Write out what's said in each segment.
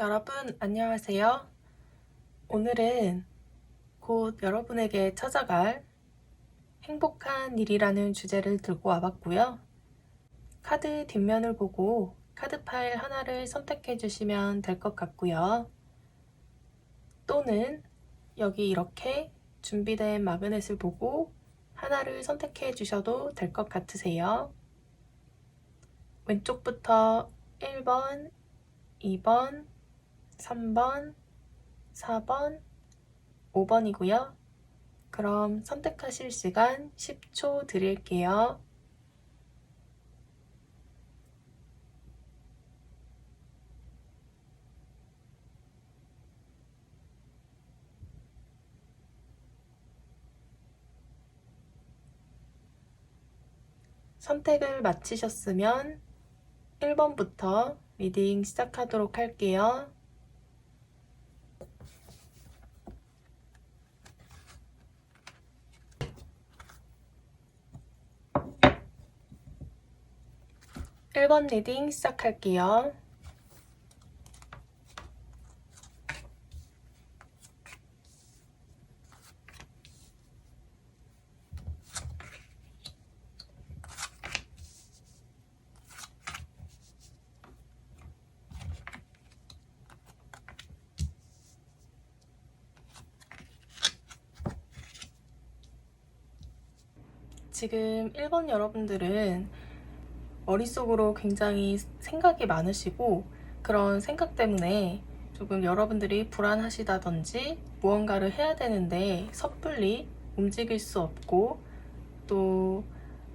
여러분, 안녕하세요. 오늘은 곧 여러분에게 찾아갈 행복한 일이라는 주제를 들고 와봤고요. 카드 뒷면을 보고 카드 파일 하나를 선택해 주시면 될 것 같고요. 또는 여기 이렇게 준비된 마그넷을 보고 하나를 선택해 주셔도 될 것 같으세요. 왼쪽부터 1번, 2번, 3번, 4번, 5번이고요. 그럼 선택하실 시간 10초 드릴게요. 선택을 마치셨으면 1번부터 리딩 시작하도록 할게요. 1번 리딩 시작할게요. 지금 1번 여러분들은 머릿속으로 굉장히 생각이 많으시고 그런 생각 때문에 조금 여러분들이 불안하시다든지 무언가를 해야 되는데 섣불리 움직일 수 없고 또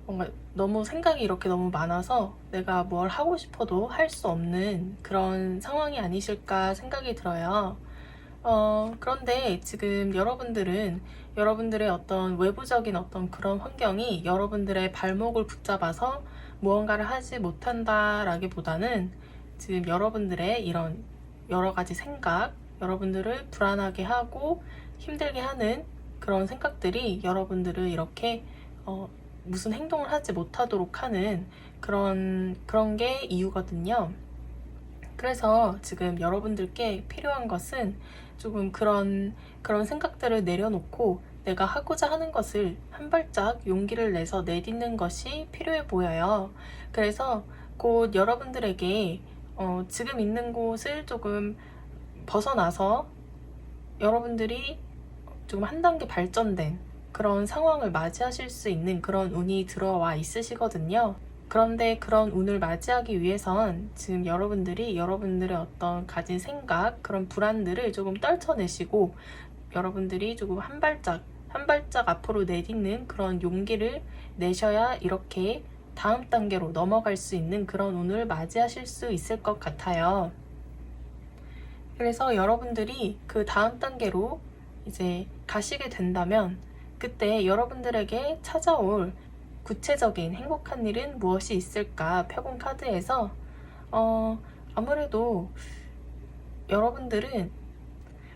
뭔가 너무 생각이 이렇게 너무 많아서 내가 뭘 하고 싶어도 할 수 없는 그런 상황이 아니실까 생각이 들어요. 그런데 지금 여러분들은 여러분들의 어떤 외부적인 어떤 그런 환경이 여러분들의 발목을 붙잡아서 무언가를 하지 못한다라기보다는 지금 여러분들의 이런 여러 가지 생각, 여러분들을 불안하게 하고 힘들게 하는 그런 생각들이 여러분들을 이렇게 무슨 행동을 하지 못하도록 하는 그런 게 이유거든요. 그래서 지금 여러분들께 필요한 것은 조금 그런 생각들을 내려놓고 내가 하고자 하는 것을 한 발짝 용기를 내서 내딛는 것이 필요해 보여요. 그래서 곧 여러분들에게 지금 있는 곳을 조금 벗어나서 여러분들이 조금 한 단계 발전된 그런 상황을 맞이하실 수 있는 그런 운이 들어와 있으시거든요. 그런데 그런 운을 맞이하기 위해선 지금 여러분들이 여러분들의 어떤 가진 생각, 그런 불안들을 조금 떨쳐내시고 여러분들이 조금 한 발짝 앞으로 내딛는 그런 용기를 내셔야 이렇게 다음 단계로 넘어갈 수 있는 그런 운을 맞이하실 수 있을 것 같아요. 그래서 여러분들이 그 다음 단계로 이제 가시게 된다면 그때 여러분들에게 찾아올 구체적인 행복한 일은 무엇이 있을까 펴본 카드에서 아무래도 여러분들은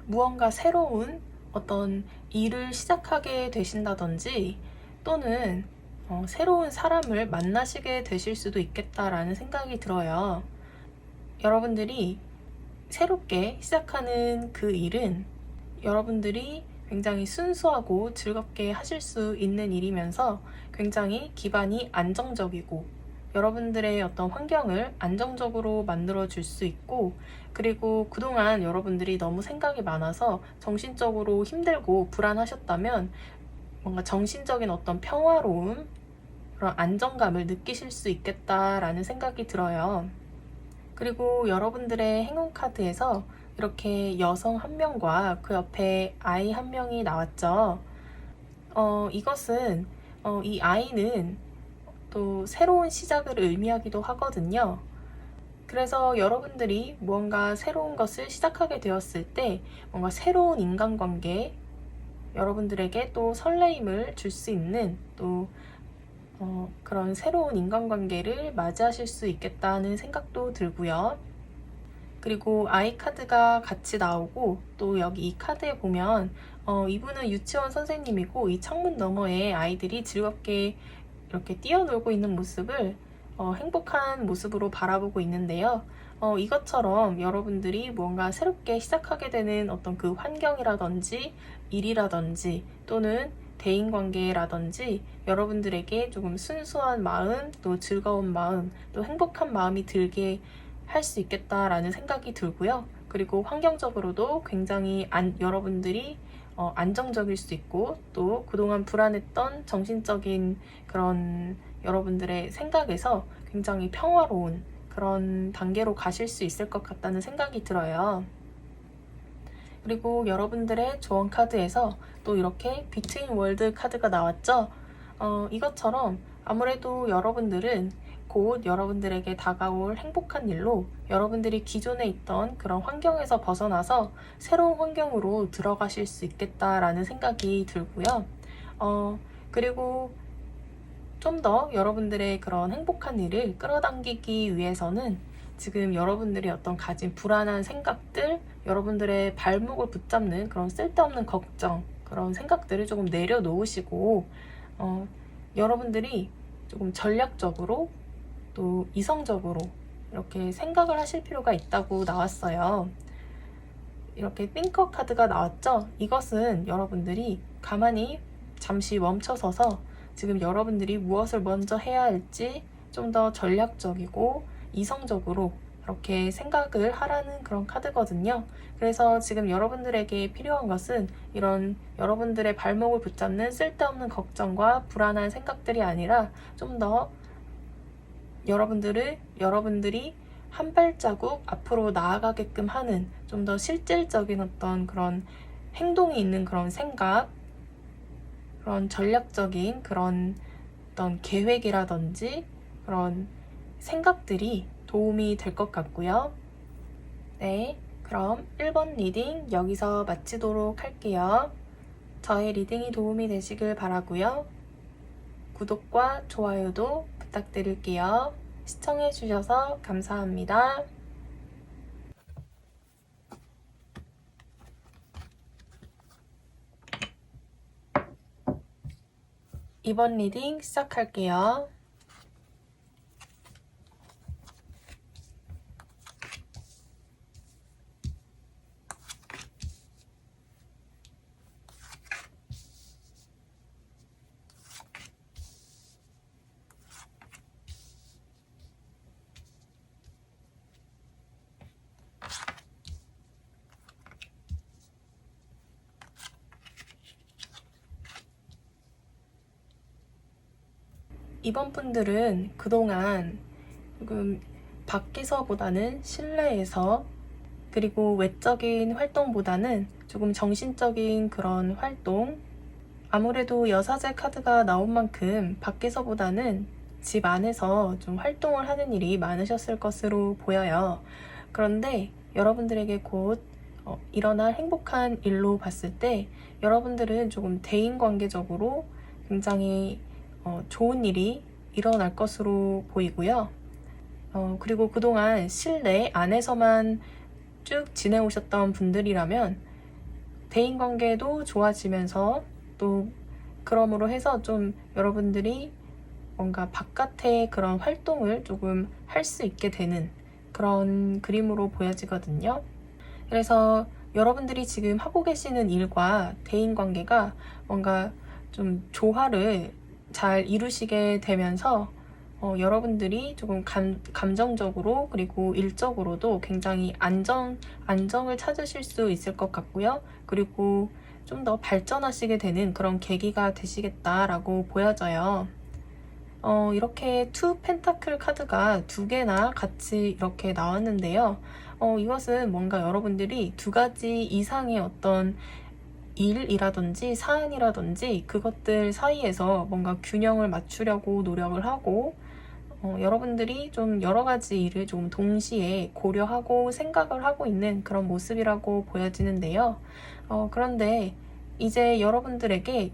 무언가 새로운 어떤 일을 시작하게 되신다든지 또는 새로운 사람을 만나시게 되실 수도 있겠다라는 생각이 들어요. 여러분들이 새롭게 시작하는 그 일은 여러분들이 굉장히 순수하고 즐겁게 하실 수 있는 일이면서 굉장히 기반이 안정적이고 여러분들의 어떤 환경을 안정적으로 만들어 줄 수 있고 그리고 그동안 여러분들이 너무 생각이 많아서 정신적으로 힘들고 불안하셨다면 뭔가 정신적인 어떤 평화로움 그런 안정감을 느끼실 수 있겠다라는 생각이 들어요. 그리고 여러분들의 행운 카드에서 이렇게 여성 한 명과 그 옆에 아이 한 명이 나왔죠. 이것은 이 아이는 또 새로운 시작을 의미하기도 하거든요. 그래서 여러분들이 무언가 새로운 것을 시작하게 되었을 때 뭔가 새로운 인간관계, 여러분들에게 또 설레임을 줄 수 있는 또 그런 새로운 인간관계를 맞이하실 수 있겠다는 생각도 들고요. 그리고 아이 카드가 같이 나오고 또 여기 이 카드에 보면 이분은 유치원 선생님이고 이 창문 너머에 아이들이 즐겁게 이렇게 뛰어놀고 있는 모습을 행복한 모습으로 바라보고 있는데요. 이것처럼 여러분들이 뭔가 새롭게 시작하게 되는 어떤 그 환경이라든지 일이라든지 또는 대인관계라든지 여러분들에게 조금 순수한 마음, 또 즐거운 마음, 또 행복한 마음이 들게 할 수 있겠다라는 생각이 들고요. 그리고 환경적으로도 굉장히 여러분들이 안정적일 수 있고 또 그동안 불안했던 정신적인 그런 여러분들의 생각에서 굉장히 평화로운 그런 단계로 가실 수 있을 것 같다는 생각이 들어요. 그리고 여러분들의 조언 카드에서 또 이렇게 비트윈 월드 카드가 나왔죠. 이것처럼 아무래도 여러분들은 곧 여러분들에게 다가올 행복한 일로 여러분들이 기존에 있던 그런 환경에서 벗어나서 새로운 환경으로 들어가실 수 있겠다라는 생각이 들고요. 그리고 좀 더 여러분들의 그런 행복한 일을 끌어당기기 위해서는 지금 여러분들이 어떤 가진 불안한 생각들, 여러분들의 발목을 붙잡는 그런 쓸데없는 걱정, 그런 생각들을 조금 내려놓으시고 여러분들이 조금 전략적으로 또 이성적으로 이렇게 생각을 하실 필요가 있다고 나왔어요. 이렇게 띵커 카드가 나왔죠? 이것은 여러분들이 가만히 잠시 멈춰서서 지금 여러분들이 무엇을 먼저 해야 할지 좀 더 전략적이고 이성적으로 이렇게 생각을 하라는 그런 카드거든요. 그래서 지금 여러분들에게 필요한 것은 이런 여러분들의 발목을 붙잡는 쓸데없는 걱정과 불안한 생각들이 아니라 좀 더 여러분들이 한 발자국 앞으로 나아가게끔 하는 좀 더 실질적인 어떤 그런 행동이 있는 그런 생각, 그런 전략적인 그런 어떤 계획이라든지 그런 생각들이 도움이 될 것 같고요. 네, 그럼 1번 리딩 여기서 마치도록 할게요. 저의 리딩이 도움이 되시길 바라고요. 구독과 좋아요도 부탁드릴게요. 시청해주셔서 감사합니다. 이번 리딩 시작할게요. 이번 분들은 그동안 조금 밖에서보다는 실내에서 그리고 외적인 활동보다는 조금 정신적인 그런 활동, 아무래도 여사제 카드가 나온 만큼 밖에서보다는 집 안에서 좀 활동을 하는 일이 많으셨을 것으로 보여요. 그런데 여러분들에게 곧 일어날 행복한 일로 봤을 때 여러분들은 조금 대인관계적으로 굉장히 좋은 일이 일어날 것으로 보이고요. 그리고 그동안 실내 안에서만 쭉 지내오셨던 분들이라면 대인관계도 좋아지면서 또 그러므로 해서 좀 여러분들이 뭔가 바깥의 그런 활동을 조금 할 수 있게 되는 그런 그림으로 보여지거든요. 그래서 여러분들이 지금 하고 계시는 일과 대인관계가 뭔가 좀 조화를 잘 이루시게 되면서 여러분들이 조금 감정적으로 그리고 일적으로도 굉장히 안정을 찾으실 수 있을 것 같고요. 그리고 좀 더 발전하시게 되는 그런 계기가 되시겠다라고 보여져요. 이렇게 투 펜타클 카드가 2개나 같이 이렇게 나왔는데요. 이것은 뭔가 여러분들이 2가지 이상의 어떤 일이라든지 사안이라든지 그것들 사이에서 뭔가 균형을 맞추려고 노력을 하고 여러분들이 좀 여러 가지 일을 좀 동시에 고려하고 생각을 하고 있는 그런 모습이라고 보여지는데요. 그런데 이제 여러분들이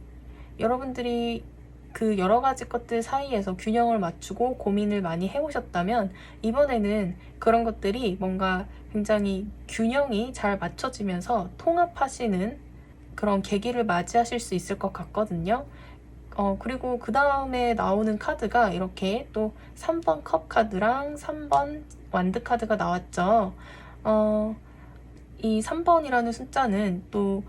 그 여러 가지 것들 사이에서 균형을 맞추고 고민을 많이 해오셨다면 이번에는 그런 것들이 뭔가 굉장히 균형이 잘 맞춰지면서 통합하시는 그런 계기를 맞이하실 수 있을 것 같거든요. 그리고 그 다음에 나오는 카드가 이렇게 또 3번 컵 카드랑 3번 완드 카드가 나왔죠. 이 3번이라는 숫자는 또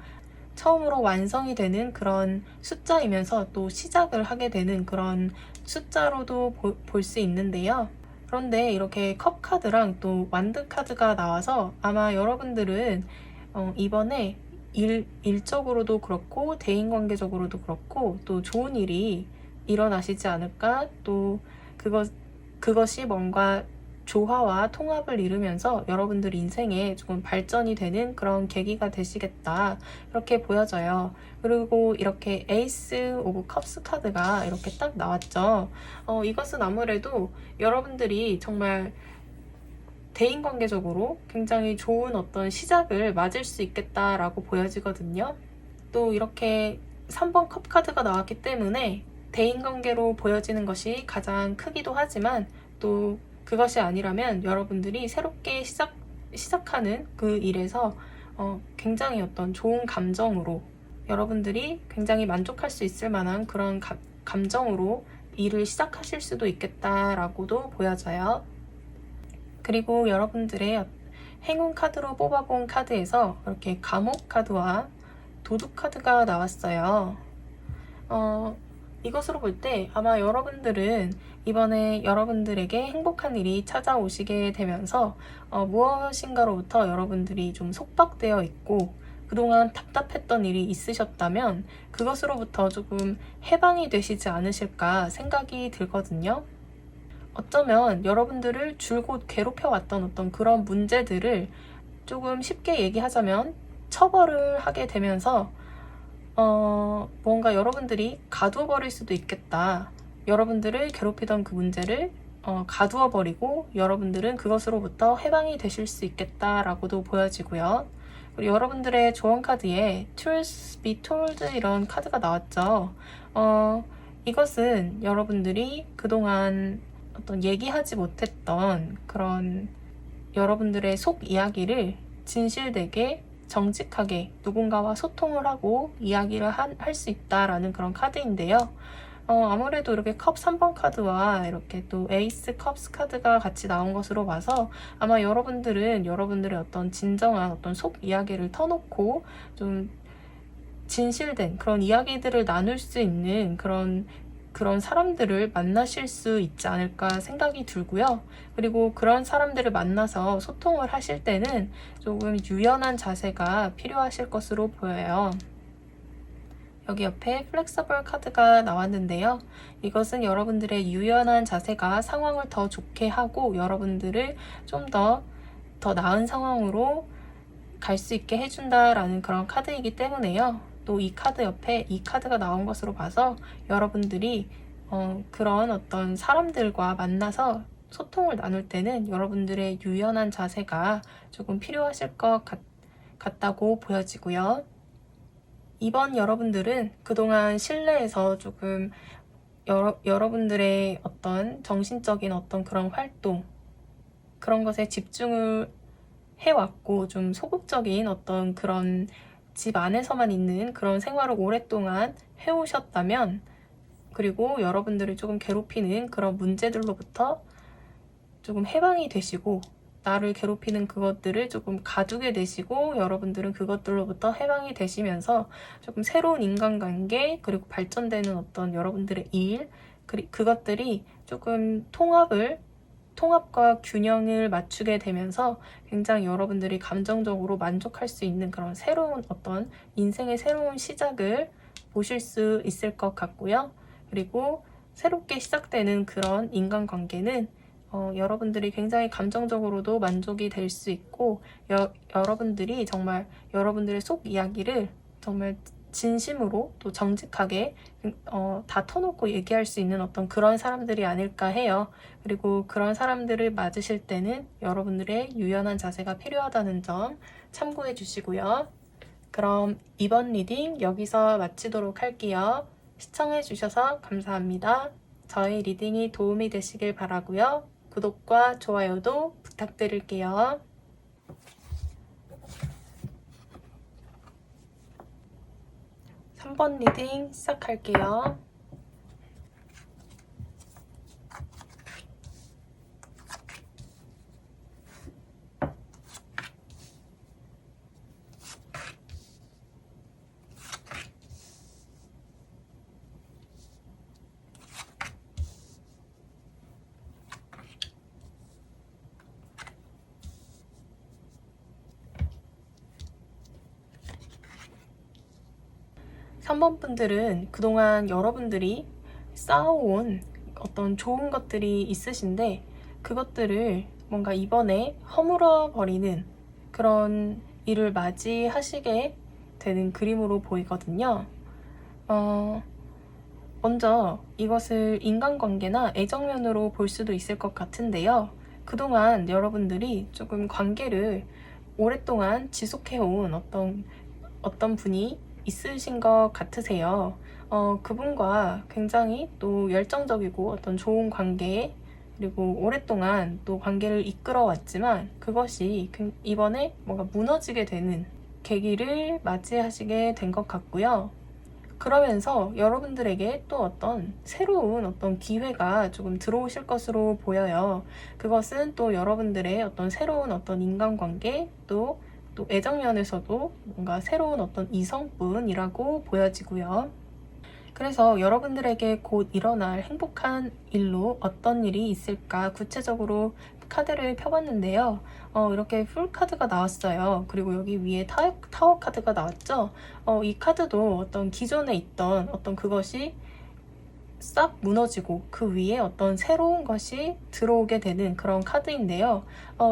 처음으로 완성이 되는 그런 숫자이면서 또 시작을 하게 되는 그런 숫자로도 볼 수 있는데요. 그런데 이렇게 컵 카드랑 또 완드 카드가 나와서 아마 여러분들은 이번에 일적으로도 그렇고 대인관계적으로도 그렇고 또 좋은 일이 일어나시지 않을까, 또 그것이 뭔가 조화와 통합을 이루면서 여러분들 인생에 조금 발전이 되는 그런 계기가 되시겠다, 이렇게 보여져요. 그리고 이렇게 에이스 오브 컵스 카드가 이렇게 딱 나왔죠. 이것은 아무래도 여러분들이 정말 대인관계적으로 굉장히 좋은 어떤 시작을 맞을 수 있겠다라고 보여지거든요. 또 이렇게 3번 컵 카드가 나왔기 때문에 대인관계로 보여지는 것이 가장 크기도 하지만, 또 그것이 아니라면 여러분들이 새롭게 시작하는 그 일에서 굉장히 어떤 좋은 감정으로, 여러분들이 굉장히 만족할 수 있을 만한 그런 감정으로 일을 시작하실 수도 있겠다라고도 보여져요. 그리고 여러분들의 행운 카드로 뽑아본 카드에서 이렇게 감옥 카드와 도둑 카드가 나왔어요. 이것으로 볼 때 아마 여러분들은 이번에 여러분들에게 행복한 일이 찾아오시게 되면서 무엇인가로부터 여러분들이 좀 속박되어 있고 그동안 답답했던 일이 있으셨다면 그것으로부터 조금 해방이 되시지 않으실까 생각이 들거든요. 어쩌면 여러분들을 줄곧 괴롭혀왔던 어떤 그런 문제들을 조금 쉽게 얘기하자면 처벌을 하게 되면서 뭔가 여러분들이 가두어 버릴 수도 있겠다. 여러분들을 괴롭히던 그 문제를 가두어 버리고 여러분들은 그것으로부터 해방이 되실 수 있겠다라고도 보여지고요. 그리고 여러분들의 조언 카드에 Truth be told 이런 카드가 나왔죠. 이것은 여러분들이 그동안 어떤 얘기하지 못했던 그런 여러분들의 속 이야기를 진실되게 정직하게 누군가와 소통을 하고 이야기를 할 수 있다라는 그런 카드인데요. 아무래도 이렇게 컵 3번 카드와 이렇게 또 에이스 컵스 카드가 같이 나온 것으로 봐서 아마 여러분들은 여러분들의 어떤 진정한 어떤 속 이야기를 터놓고 좀 진실된 그런 이야기들을 나눌 수 있는 그런 사람들을 만나실 수 있지 않을까 생각이 들고요. 그리고 그런 사람들을 만나서 소통을 하실 때는 조금 유연한 자세가 필요하실 것으로 보여요. 여기 옆에 플렉서블 카드가 나왔는데요. 이것은 여러분들의 유연한 자세가 상황을 더 좋게 하고 여러분들을 좀 더 나은 상황으로 갈 수 있게 해준다라는 그런 카드이기 때문에요. 또 이 카드 옆에 이 카드가 나온 것으로 봐서 여러분들이 그런 어떤 사람들과 만나서 소통을 나눌 때는 여러분들의 유연한 자세가 조금 필요하실 것 같다고 보여지고요. 이번 여러분들은 그동안 실내에서 조금 여러분들의 어떤 정신적인 어떤 그런 활동, 그런 것에 집중을 해왔고 좀 소극적인 어떤 그런 집 안에서만 있는 그런 생활을 오랫동안 해오셨다면, 그리고 여러분들을 조금 괴롭히는 그런 문제들로부터 조금 해방이 되시고 나를 괴롭히는 그것들을 조금 가두게 되시고 여러분들은 그것들로부터 해방이 되시면서 조금 새로운 인간관계 그리고 발전되는 어떤 여러분들의 일, 그것들이 조금 통합과 균형을 맞추게 되면서 굉장히 여러분들이 감정적으로 만족할 수 있는 그런 새로운 어떤 인생의 새로운 시작을 보실 수 있을 것 같고요. 그리고 새롭게 시작되는 그런 인간관계는 여러분들이 굉장히 감정적으로도 만족이 될 수 있고 여러분들이 정말 여러분들의 속 이야기를 정말 진심으로 또 정직하게 다 터놓고 얘기할 수 있는 어떤 그런 사람들이 아닐까 해요. 그리고 그런 사람들을 맞으실 때는 여러분들의 유연한 자세가 필요하다는 점 참고해 주시고요. 그럼 이번 리딩 여기서 마치도록 할게요. 시청해 주셔서 감사합니다. 저희 리딩이 도움이 되시길 바라고요. 구독과 좋아요도 부탁드릴게요. 3번 리딩 시작할게요. 3번 분들은 그동안 여러분들이 쌓아온 어떤 좋은 것들이 있으신데 그것들을 뭔가 이번에 허물어 버리는 그런 일을 맞이하시게 되는 그림으로 보이거든요. 먼저 이것을 인간관계나 애정면으로 볼 수도 있을 것 같은데요. 그동안 여러분들이 조금 관계를 오랫동안 지속해온 어떤 분이 있으신 것 같으세요. 그분과 굉장히 또 열정적이고 어떤 좋은 관계, 그리고 오랫동안 또 관계를 이끌어 왔지만 그것이 이번에 뭔가 무너지게 되는 계기를 맞이하시게 된 것 같고요. 그러면서 여러분들에게 또 어떤 새로운 어떤 기회가 조금 들어오실 것으로 보여요. 그것은 또 여러분들의 어떤 새로운 어떤 인간관계, 또 애정면에서도 뭔가 새로운 어떤 이성분이라고 보여지고요. 그래서 여러분들에게 곧 일어날 행복한 일로 어떤 일이 있을까 구체적으로 카드를 펴봤는데요. 이렇게 풀 카드가 나왔어요. 그리고 여기 위에 타워 카드가 나왔죠. 이 카드도 어떤 기존에 있던 어떤 그것이 싹 무너지고 그 위에 어떤 새로운 것이 들어오게 되는 그런 카드인데요.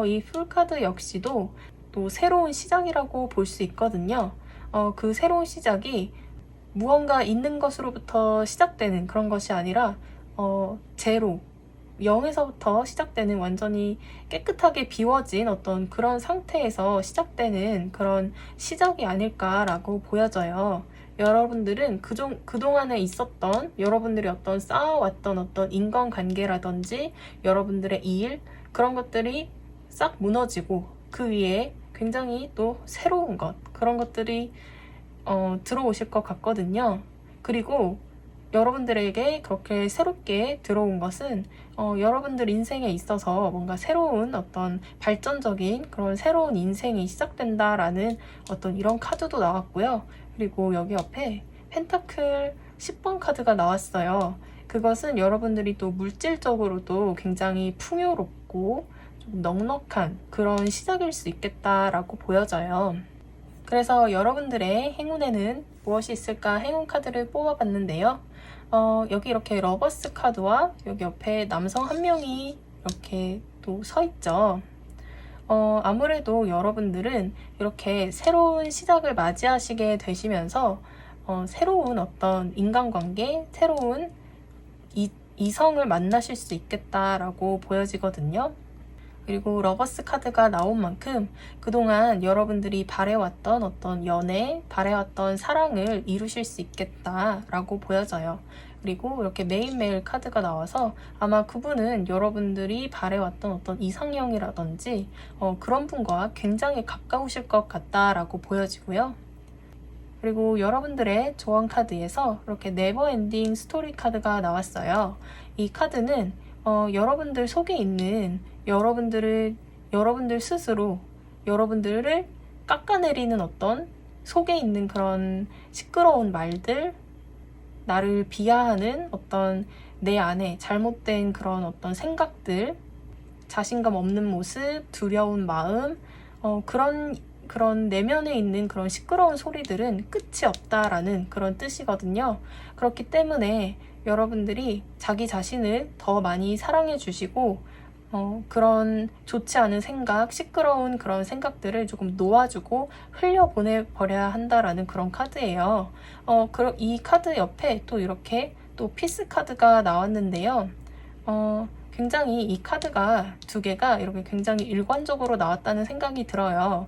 이 풀 카드 역시도 또 새로운 시작이라고 볼 수 있거든요. 그 새로운 시작이 무언가 있는 것으로부터 시작되는 그런 것이 아니라 제로, 0에서부터 시작되는 완전히 깨끗하게 비워진 어떤 그런 상태에서 시작되는 그런 시작이 아닐까라고 보여져요. 여러분들은 그동안에 있었던 여러분들이 어떤 쌓아왔던 어떤 인간관계라든지 여러분들의 일, 그런 것들이 싹 무너지고 그 위에 굉장히 또 새로운 것, 그런 것들이 들어오실 것 같거든요. 그리고 여러분들에게 그렇게 새롭게 들어온 것은 여러분들 인생에 있어서 뭔가 새로운 어떤 발전적인 그런 새로운 인생이 시작된다라는 어떤 이런 카드도 나왔고요. 그리고 여기 옆에 펜타클 10번 카드가 나왔어요. 그것은 여러분들이 또 물질적으로도 굉장히 풍요롭고 좀 넉넉한 그런 시작일 수 있겠다라고 보여져요. 그래서 여러분들의 행운에는 무엇이 있을까 행운 카드를 뽑아봤는데요. 여기 이렇게 러버스 카드와 여기 옆에 남성 한 명이 이렇게 또 서 있죠. 아무래도 여러분들은 이렇게 새로운 시작을 맞이하시게 되시면서 새로운 어떤 인간관계, 새로운 이성을 만나실 수 있겠다라고 보여지거든요. 그리고 러버스 카드가 나온 만큼 그동안 여러분들이 바래왔던 어떤 연애, 바래왔던 사랑을 이루실 수 있겠다라고 보여져요. 그리고 이렇게 매일매일 카드가 나와서 아마 그분은 여러분들이 바래왔던 어떤 이상형이라든지 그런 분과 굉장히 가까우실 것 같다라고 보여지고요. 그리고 여러분들의 조언 카드에서 이렇게 네버엔딩 스토리 카드가 나왔어요. 이 카드는 여러분들 속에 있는 여러분들 스스로 여러분들을 깎아내리는 어떤 속에 있는 그런 시끄러운 말들, 나를 비하하는 어떤 내 안에 잘못된 그런 어떤 생각들, 자신감 없는 모습, 두려운 마음, 그런 내면에 있는 그런 시끄러운 소리들은 끝이 없다라는 그런 뜻이거든요. 그렇기 때문에 여러분들이 자기 자신을 더 많이 사랑해 주시고 그런 좋지 않은 생각, 시끄러운 그런 생각들을 조금 놓아주고 흘려보내버려야 한다라는 그런 카드예요. 이 카드 옆에 또 이렇게 또 피스 카드가 나왔는데요. 굉장히 이 카드가 두 개가 이렇게 굉장히 일관적으로 나왔다는 생각이 들어요.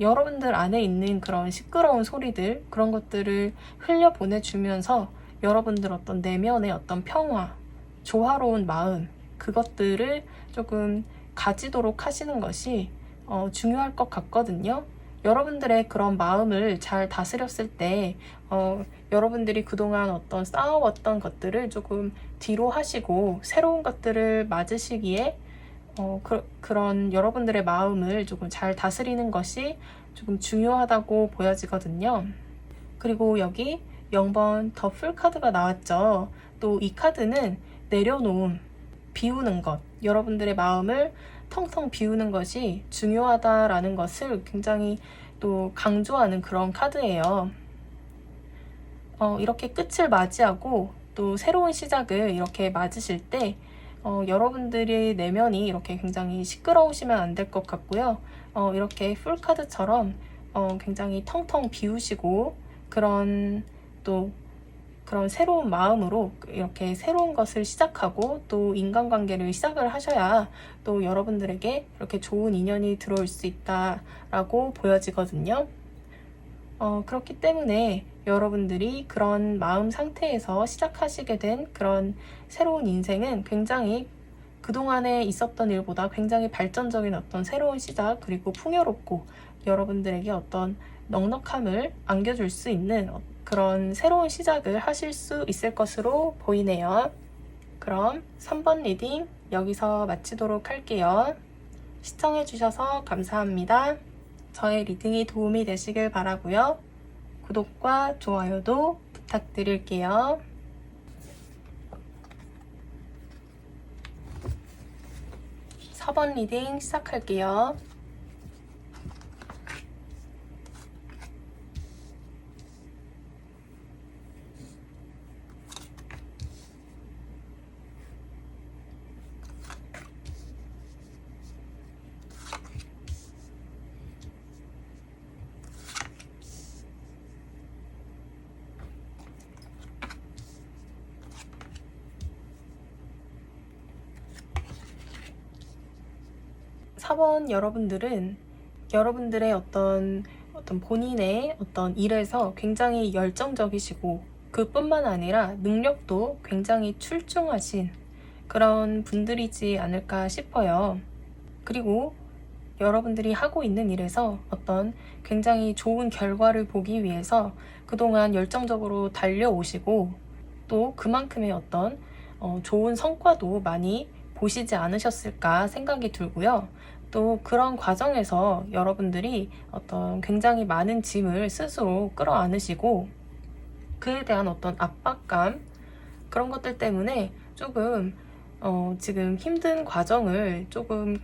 여러분들 안에 있는 그런 시끄러운 소리들, 그런 것들을 흘려보내주면서 여러분들 어떤 내면의 어떤 평화, 조화로운 마음, 그것들을 조금 가지도록 하시는 것이 중요할 것 같거든요. 여러분들의 그런 마음을 잘 다스렸을 때 여러분들이 그동안 어떤 쌓아왔던 것들을 조금 뒤로 하시고 새로운 것들을 맞으시기에 그런 여러분들의 마음을 조금 잘 다스리는 것이 조금 중요하다고 보여지거든요. 그리고 여기 0번 더 풀 카드가 나왔죠. 또 이 카드는 내려놓음, 비우는 것, 여러분들의 마음을 텅텅 비우는 것이 중요하다라는 것을 굉장히 또 강조하는 그런 카드예요. 이렇게 끝을 맞이하고 또 새로운 시작을 이렇게 맞으실 때 여러분들의 내면이 이렇게 굉장히 시끄러우시면 안 될 것 같고요. 이렇게 풀카드처럼 굉장히 텅텅 비우시고 그런 새로운 마음으로 이렇게 새로운 것을 시작하고 또 인간관계를 시작을 하셔야 또 여러분들에게 이렇게 좋은 인연이 들어올 수 있다라고 보여지거든요. 그렇기 때문에 여러분들이 그런 마음 상태에서 시작하시게 된 그런 새로운 인생은 굉장히 그동안에 있었던 일보다 굉장히 발전적인 어떤 새로운 시작, 그리고 풍요롭고 여러분들에게 어떤 넉넉함을 안겨줄 수 있는 그런 새로운 시작을 하실 수 있을 것으로 보이네요. 그럼 3번 리딩 여기서 마치도록 할게요. 시청해주셔서 감사합니다. 저의 리딩이 도움이 되시길 바라고요. 구독과 좋아요도 부탁드릴게요. 4번 리딩 시작할게요. 사번 여러분들은 여러분들의 어떤 본인의 어떤 일에서 굉장히 열정적이시고 그뿐만 아니라 능력도 굉장히 출중하신 그런 분들이지 않을까 싶어요. 그리고 여러분들이 하고 있는 일에서 어떤 굉장히 좋은 결과를 보기 위해서 그동안 열정적으로 달려오시고 또 그만큼의 어떤 좋은 성과도 많이 보시지 않으셨을까 생각이 들고요. 또 그런 과정에서 여러분들이 어떤 굉장히 많은 짐을 스스로 끌어안으시고 그에 대한 어떤 압박감, 그런 것들 때문에 조금 지금 힘든 과정을 조금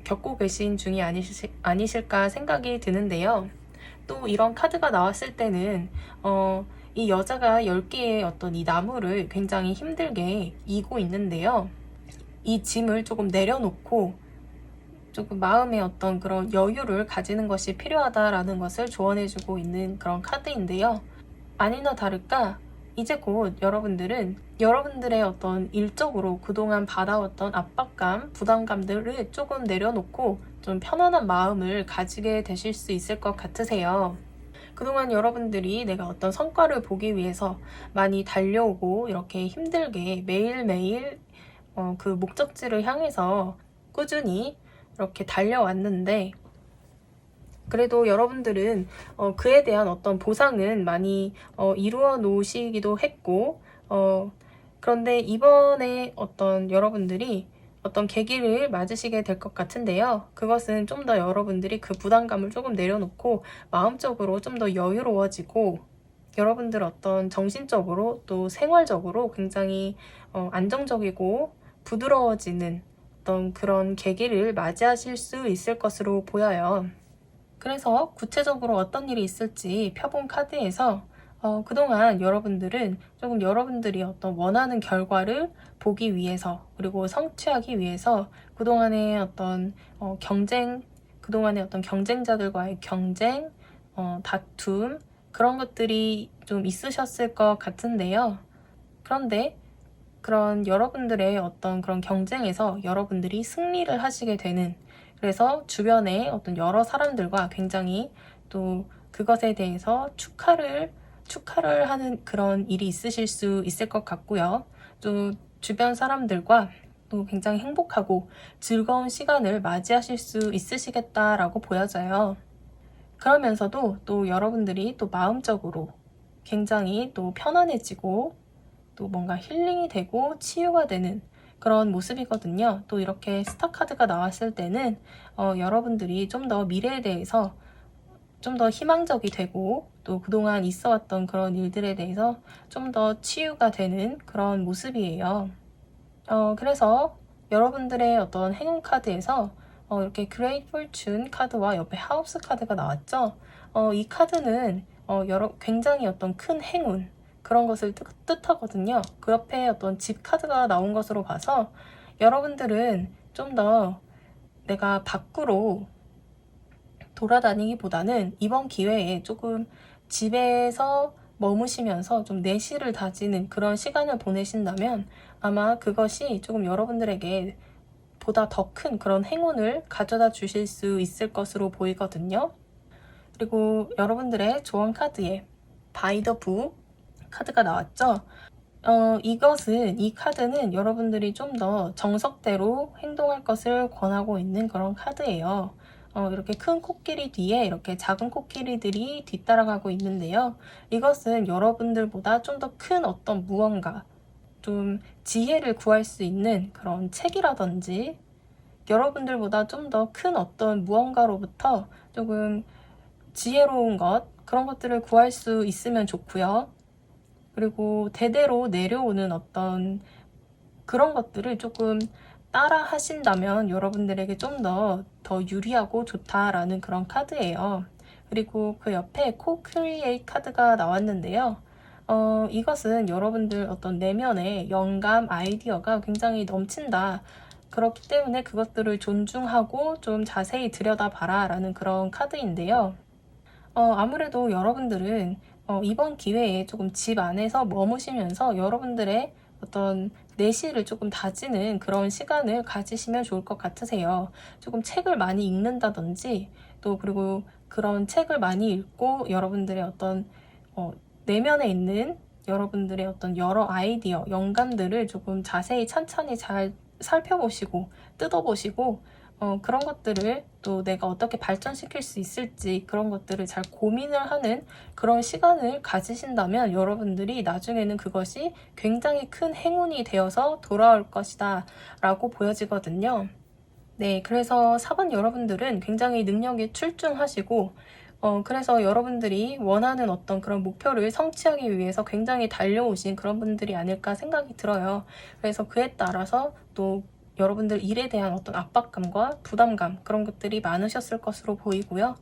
겪고 계신 중이 아니실까 생각이 드는데요. 또 이런 카드가 나왔을 때는 이 여자가 10개의 어떤 이 나무를 굉장히 힘들게 이고 있는데요. 이 짐을 조금 내려놓고 조금 마음의 어떤 그런 여유를 가지는 것이 필요하다라는 것을 조언해주고 있는 그런 카드인데요. 아니나 다를까 이제 곧 여러분들은 여러분들의 어떤 일적으로 그동안 받아왔던 압박감, 부담감들을 조금 내려놓고 좀 편안한 마음을 가지게 되실 수 있을 것 같으세요. 그동안 여러분들이 내가 어떤 성과를 보기 위해서 많이 달려오고 이렇게 힘들게 매일매일 그 목적지를 향해서 꾸준히 이렇게 달려왔는데 그래도 여러분들은 그에 대한 어떤 보상은 많이 이루어 놓으시기도 했고 그런데 이번에 어떤 여러분들이 어떤 계기를 맞으시게 될 것 같은데요. 그것은 좀 더 여러분들이 그 부담감을 조금 내려놓고 마음적으로 좀 더 여유로워지고 여러분들 어떤 정신적으로 또 생활적으로 굉장히 안정적이고 부드러워지는 어떤 그런 계기를 맞이하실 수 있을 것으로 보여요. 그래서 구체적으로 어떤 일이 있을지 펴본 카드에서 그동안 여러분들은 조금 여러분들이 어떤 원하는 결과를 보기 위해서 그리고 성취하기 위해서 그동안의 어떤 그동안의 어떤 경쟁자들과의 경쟁, 다툼 그런 것들이 좀 있으셨을 것 같은데요. 그런데 그런 여러분들의 어떤 그런 경쟁에서 여러분들이 승리를 하시게 되는 그래서 주변에 어떤 여러 사람들과 굉장히 또 그것에 대해서 축하를 하는 그런 일이 있으실 수 있을 것 같고요. 또 주변 사람들과 또 굉장히 행복하고 즐거운 시간을 맞이하실 수 있으시겠다라고 보여져요. 그러면서도 또 여러분들이 또 마음적으로 굉장히 또 편안해지고 또 뭔가 힐링이 되고 치유가 되는 그런 모습이거든요. 또 이렇게 스타 카드가 나왔을 때는 여러분들이 좀 더 미래에 대해서 좀 더 희망적이 되고 또 그동안 있어왔던 그런 일들에 대해서 좀 더 치유가 되는 그런 모습이에요. 그래서 여러분들의 어떤 행운 카드에서 이렇게 그레이트 포춘 카드와 옆에 하우스 카드가 나왔죠. 이 카드는 굉장히 어떤 큰 행운, 그런 것을 뜻하거든요. 그 옆에 어떤 집 카드가 나온 것으로 봐서 여러분들은 좀 더 내가 밖으로 돌아다니기보다는 이번 기회에 조금 집에서 머무시면서 좀 내실을 다지는 그런 시간을 보내신다면 아마 그것이 조금 여러분들에게 보다 더 큰 그런 행운을 가져다 주실 수 있을 것으로 보이거든요. 그리고 여러분들의 조언 카드에 바이 더 북 카드가 나왔죠. 이 카드는 여러분들이 좀 더 정석대로 행동할 것을 권하고 있는 그런 카드예요. 이렇게 큰 코끼리 뒤에 이렇게 작은 코끼리들이 뒤따라가고 있는데요. 이것은 여러분들보다 좀 더 큰 어떤 무언가, 좀 지혜를 구할 수 있는 그런 책이라든지 여러분들보다 좀 더 큰 어떤 무언가로부터 조금 지혜로운 것, 그런 것들을 구할 수 있으면 좋고요. 그리고 대대로 내려오는 어떤 그런 것들을 조금 따라 하신다면 여러분들에게 좀 더 유리하고 좋다라는 그런 카드예요. 그리고 그 옆에 co-create 카드가 나왔는데요. 이것은 여러분들 어떤 내면의 영감, 아이디어가 굉장히 넘친다. 그렇기 때문에 그것들을 존중하고 좀 자세히 들여다봐라 라는 그런 카드인데요. 아무래도 여러분들은 이번 기회에 조금 집 안에서 머무시면서 여러분들의 어떤 내실을 조금 다지는 그런 시간을 가지시면 좋을 것 같으세요. 조금 책을 많이 읽는다든지 또 그리고 그런 책을 많이 읽고 여러분들의 어떤 내면에 있는 여러분들의 어떤 여러 아이디어, 영감들을 조금 자세히 찬찬히 잘 살펴보시고 뜯어보시고 그런 것들을 또 내가 어떻게 발전시킬 수 있을지 그런 것들을 잘 고민을 하는 그런 시간을 가지신다면 여러분들이 나중에는 그것이 굉장히 큰 행운이 되어서 돌아올 것이다 라고 보여지거든요. 네, 그래서 4번 여러분들은 굉장히 능력이 출중하시고 그래서 여러분들이 원하는 어떤 그런 목표를 성취하기 위해서 굉장히 달려오신 그런 분들이 아닐까 생각이 들어요. 그래서 그에 따라서 또 여러분들 일에 대한 어떤 압박감과 부담감 그런 것들이 많으셨을 것으로 보이고요.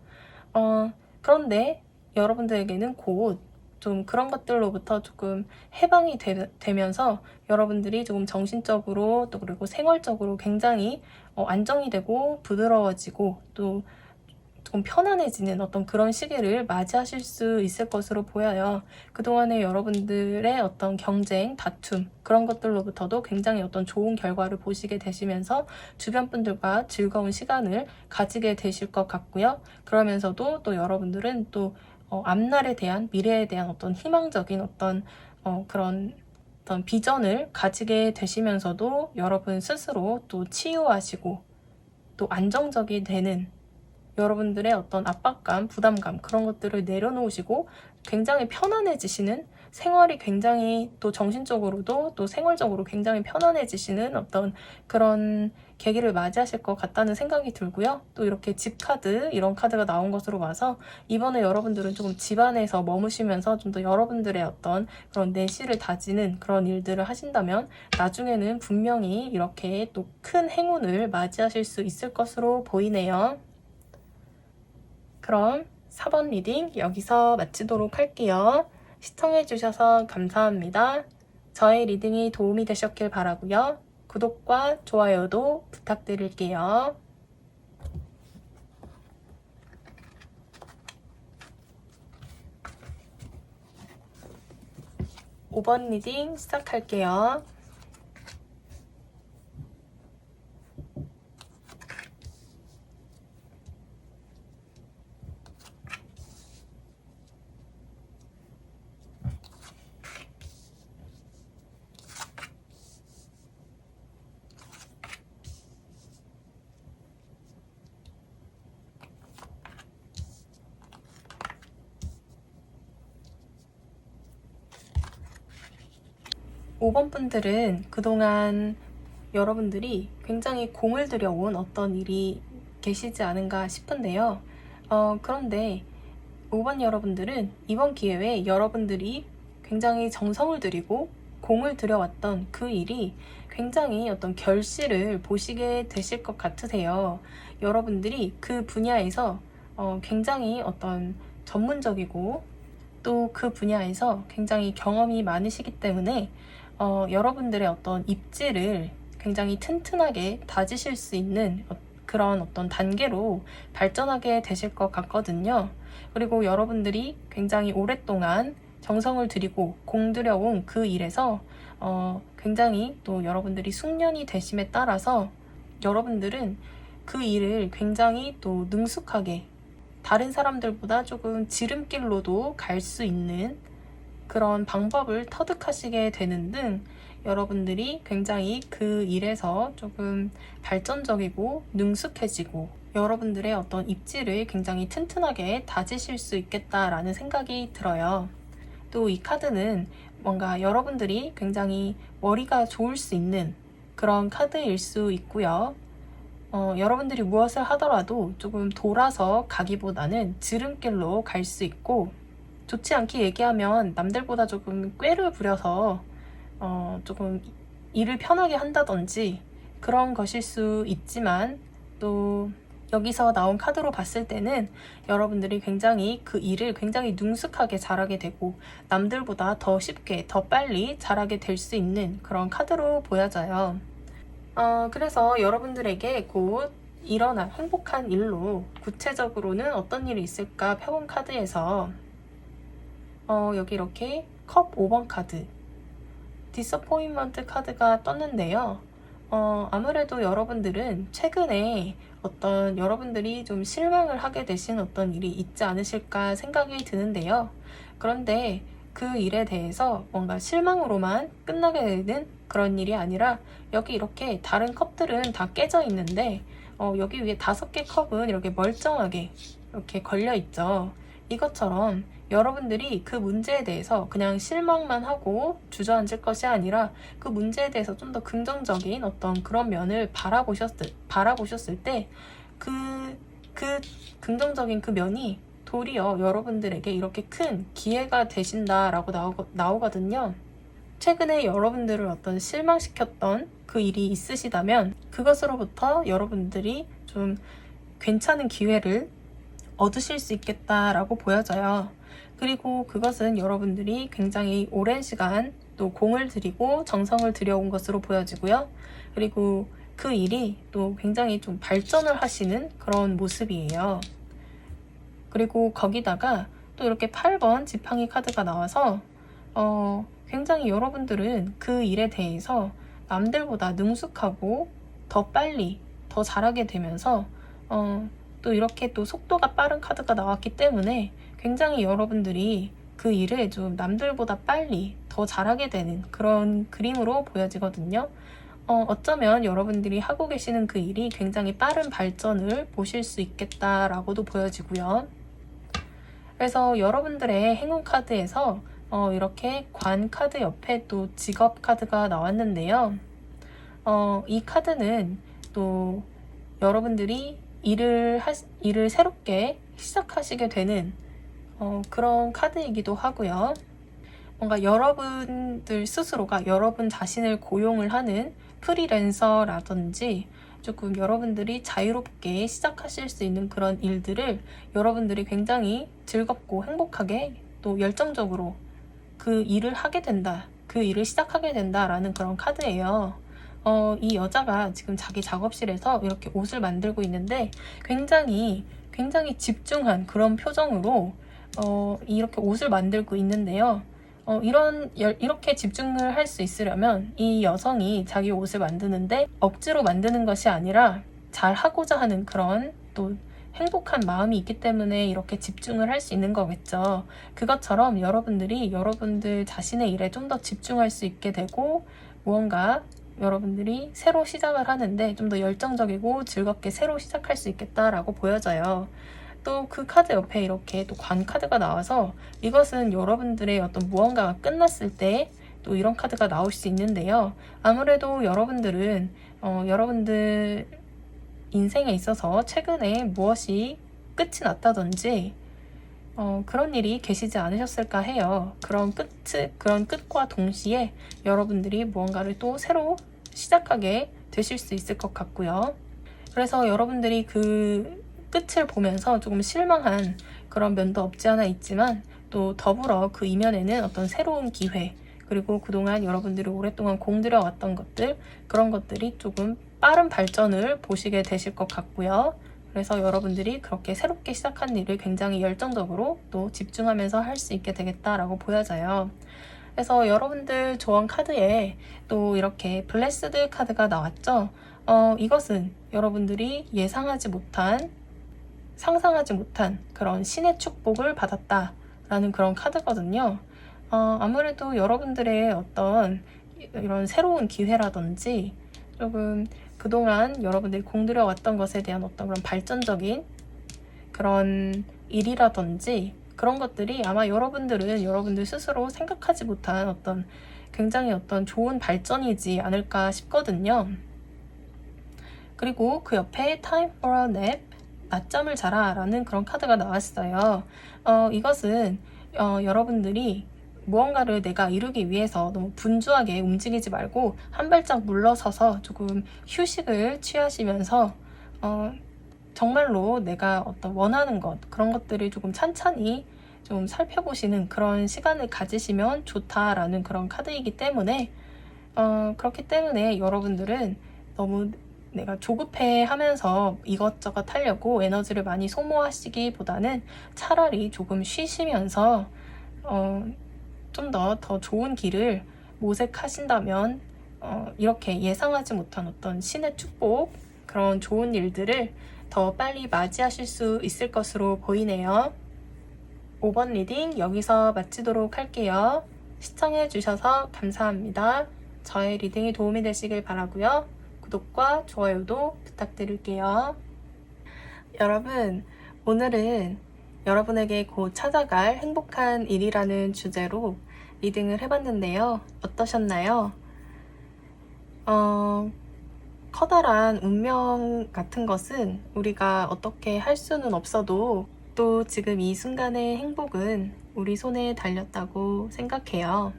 그런데 여러분들에게는 곧 좀 그런 것들로부터 조금 해방이 되면서 여러분들이 조금 정신적으로 또 그리고 생활적으로 굉장히 안정이 되고 부드러워지고 또 조금 편안해지는 어떤 그런 시기를 맞이하실 수 있을 것으로 보여요. 그동안에 여러분들의 어떤 경쟁, 다툼 그런 것들로부터도 굉장히 어떤 좋은 결과를 보시게 되시면서 주변 분들과 즐거운 시간을 가지게 되실 것 같고요. 그러면서도 또 여러분들은 또 앞날에 대한 미래에 대한 어떤 희망적인 어떤 그런 어떤 비전을 가지게 되시면서도 여러분 스스로 또 치유하시고 또 안정적이 되는 여러분들의 어떤 압박감, 부담감 그런 것들을 내려놓으시고 굉장히 편안해지시는 생활이 굉장히 또 정신적으로도 또 생활적으로 굉장히 편안해지시는 어떤 그런 계기를 맞이하실 것 같다는 생각이 들고요. 또 이렇게 집 카드, 이런 카드가 나온 것으로 봐서 이번에 여러분들은 조금 집안에서 머무시면서 좀 더 여러분들의 어떤 그런 내실을 다지는 그런 일들을 하신다면 나중에는 분명히 이렇게 또 큰 행운을 맞이하실 수 있을 것으로 보이네요. 그럼 4번 리딩 여기서 마치도록 할게요. 시청해주셔서 감사합니다. 저의 리딩이 도움이 되셨길 바라고요. 구독과 좋아요도 부탁드릴게요. 5번 리딩 시작할게요. 5번 분들은 그동안 여러분들이 굉장히 공을 들여온 어떤 일이 계시지 않은가 싶은데요. 그런데 5번 여러분들은 이번 기회에 여러분들이 굉장히 정성을 들이고 공을 들여왔던 그 일이 굉장히 어떤 결실을 보시게 되실 것 같으세요. 여러분들이 그 분야에서 굉장히 어떤 전문적이고 또 그 분야에서 굉장히 경험이 많으시기 때문에 여러분들의 어떤 입지를 굉장히 튼튼하게 다지실 수 있는 그런 어떤 단계로 발전하게 되실 것 같거든요. 그리고 여러분들이 굉장히 오랫동안 정성을 들이고 공들여온 그 일에서 굉장히 또 여러분들이 숙련이 되심에 따라서 여러분들은 그 일을 굉장히 또 능숙하게 다른 사람들보다 조금 지름길로도 갈 수 있는 그런 방법을 터득하시게 되는 등 여러분들이 굉장히 그 일에서 조금 발전적이고 능숙해지고 여러분들의 어떤 입지를 굉장히 튼튼하게 다지실 수 있겠다라는 생각이 들어요. 또 이 카드는 뭔가 여러분들이 굉장히 머리가 좋을 수 있는 그런 카드일 수 있고요. 여러분들이 무엇을 하더라도 조금 돌아서 가기보다는 지름길로 갈 수 있고, 좋지 않게 얘기하면 남들보다 조금 꾀를 부려서 조금 일을 편하게 한다든지 그런 것일 수 있지만, 또 여기서 나온 카드로 봤을 때는 여러분들이 굉장히 그 일을 굉장히 능숙하게 잘하게 되고 남들보다 더 쉽게 더 빨리 잘하게 될 수 있는 그런 카드로 보여져요. 그래서 여러분들에게 곧 일어날 행복한 일로 구체적으로는 어떤 일이 있을까 펴본 카드에서 여기 이렇게 컵 5번 카드 디서포인먼트 카드가 떴는데요. 아무래도 여러분들은 최근에 어떤 여러분들이 좀 실망을 하게 되신 어떤 일이 있지 않으실까 생각이 드는데요. 그런데 그 일에 대해서 뭔가 실망으로만 끝나게 되는 그런 일이 아니라 여기 이렇게 다른 컵들은 다 깨져 있는데 여기 위에 5개 컵은 이렇게 멀쩡하게 이렇게 걸려 있죠. 이것처럼 여러분들이 그 문제에 대해서 그냥 실망만 하고 주저앉을 것이 아니라 그 문제에 대해서 좀 더 긍정적인 어떤 그런 면을 바라보셨을 때 그 긍정적인 그 면이 도리어 여러분들에게 이렇게 큰 기회가 되신다라고 나오거든요. 최근에 여러분들을 어떤 실망시켰던 그 일이 있으시다면 그것으로부터 여러분들이 좀 괜찮은 기회를 얻으실 수 있겠다라고 보여져요. 그리고 그것은 여러분들이 굉장히 오랜 시간 또 공을 들이고 정성을 들여온 것으로 보여지고요. 그리고 그 일이 또 굉장히 좀 발전을 하시는 그런 모습이에요. 그리고 거기다가 또 이렇게 8번 지팡이 카드가 나와서 굉장히 여러분들은 그 일에 대해서 남들보다 능숙하고 더 빨리 더 잘하게 되면서 또 이렇게 또 속도가 빠른 카드가 나왔기 때문에 굉장히 여러분들이 그 일을 좀 남들보다 빨리 더 잘하게 되는 그런 그림으로 보여지거든요. 어쩌면 여러분들이 하고 계시는 그 일이 굉장히 빠른 발전을 보실 수 있겠다라고도 보여지고요. 그래서 여러분들의 행운 카드에서 이렇게 관 카드 옆에 또 직업 카드가 나왔는데요. 이 카드는 또 여러분들이 일을 새롭게 시작하시게 되는 그런 카드이기도 하고요. 뭔가 여러분들 스스로가 여러분 자신을 고용을 하는 프리랜서라든지 조금 여러분들이 자유롭게 시작하실 수 있는 그런 일들을 여러분들이 굉장히 즐겁고 행복하게 또 열정적으로 그 일을 하게 된다, 그 일을 시작하게 된다라는 그런 카드예요. 이 여자가 지금 자기 작업실에서 이렇게 옷을 만들고 있는데 굉장히 집중한 그런 표정으로 이렇게 옷을 만들고 있는데요. 이렇게 집중을 할 수 있으려면 이 여성이 자기 옷을 만드는데 억지로 만드는 것이 아니라 잘 하고자 하는 그런 또 행복한 마음이 있기 때문에 이렇게 집중을 할 수 있는 거겠죠. 그것처럼 여러분들이 여러분들 자신의 일에 좀 더 집중할 수 있게 되고 무언가 여러분들이 새로 시작을 하는데 좀 더 열정적이고 즐겁게 새로 시작할 수 있겠다라고 보여져요. 또 그 카드 옆에 이렇게 또 관 카드가 나와서 이것은 여러분들의 어떤 무언가가 끝났을 때 또 이런 카드가 나올 수 있는데요. 아무래도 여러분들은 여러분들 인생에 있어서 최근에 무엇이 끝이 났다든지 그런 일이 계시지 않으셨을까 해요. 그런 끝과 동시에 여러분들이 무언가를 또 새로 시작하게 되실 수 있을 것 같고요. 그래서 여러분들이 그 끝을 보면서 조금 실망한 그런 면도 없지 않아 있지만 또 더불어 그 이면에는 어떤 새로운 기회, 그리고 그동안 여러분들이 오랫동안 공들여 왔던 것들, 그런 것들이 조금 빠른 발전을 보시게 되실 것 같고요. 그래서 여러분들이 그렇게 새롭게 시작한 일을 굉장히 열정적으로 또 집중하면서 할 수 있게 되겠다라고 보여져요. 그래서 여러분들 조언 카드에 또 이렇게 블레스드 카드가 나왔죠. 이것은 여러분들이 예상하지 못한, 상상하지 못한 그런 신의 축복을 받았다라는 그런 카드거든요. 아무래도 여러분들의 어떤 이런 새로운 기회라든지 조금 그동안 여러분들이 공들여 왔던 것에 대한 어떤 그런 발전적인 그런 일이라든지 그런 것들이 아마 여러분들은 여러분들 스스로 생각하지 못한 어떤 굉장히 어떤 좋은 발전이지 않을까 싶거든요. 그리고 그 옆에 Time for a nap, 낮잠을 자라 라는 그런 카드가 나왔어요. 이것은 여러분들이 무언가를 내가 이루기 위해서 너무 분주하게 움직이지 말고 한 발짝 물러서서 조금 휴식을 취하시면서 정말로 내가 어떤 원하는 것, 그런 것들을 조금 찬찬히 좀 살펴보시는 그런 시간을 가지시면 좋다라는 그런 카드이기 때문에 그렇기 때문에 여러분들은 너무 내가 조급해 하면서 이것저것 하려고 에너지를 많이 소모하시기보다는 차라리 조금 쉬시면서 좀 더 좋은 길을 모색하신다면 이렇게 예상하지 못한 어떤 신의 축복, 그런 좋은 일들을 더 빨리 맞이하실 수 있을 것으로 보이네요. 5번 리딩 여기서 마치도록 할게요. 시청해주셔서 감사합니다. 저의 리딩이 도움이 되시길 바라고요. 구독과 좋아요도 부탁드릴게요. 여러분, 오늘은 여러분에게 곧 찾아갈 행복한 일이라는 주제로 리딩을 해봤는데요. 어떠셨나요? 커다란 운명 같은 것은 우리가 어떻게 할 수는 없어도 또 지금 이 순간의 행복은 우리 손에 달렸다고 생각해요.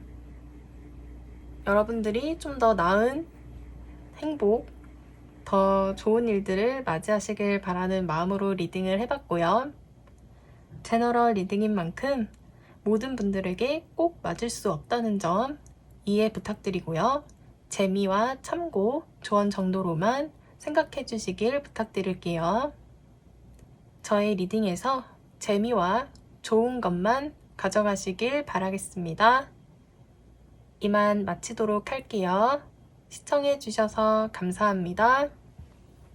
여러분들이 좀 더 나은 행복, 더 좋은 일들을 맞이하시길 바라는 마음으로 리딩을 해봤고요. 제너럴 리딩인 만큼 모든 분들에게 꼭 맞을 수 없다는 점 이해 부탁드리고요. 재미와 참고, 조언 정도로만 생각해 주시길 부탁드릴게요. 저의 리딩에서 재미와 좋은 것만 가져가시길 바라겠습니다. 이만 마치도록 할게요. 시청해 주셔서 감사합니다.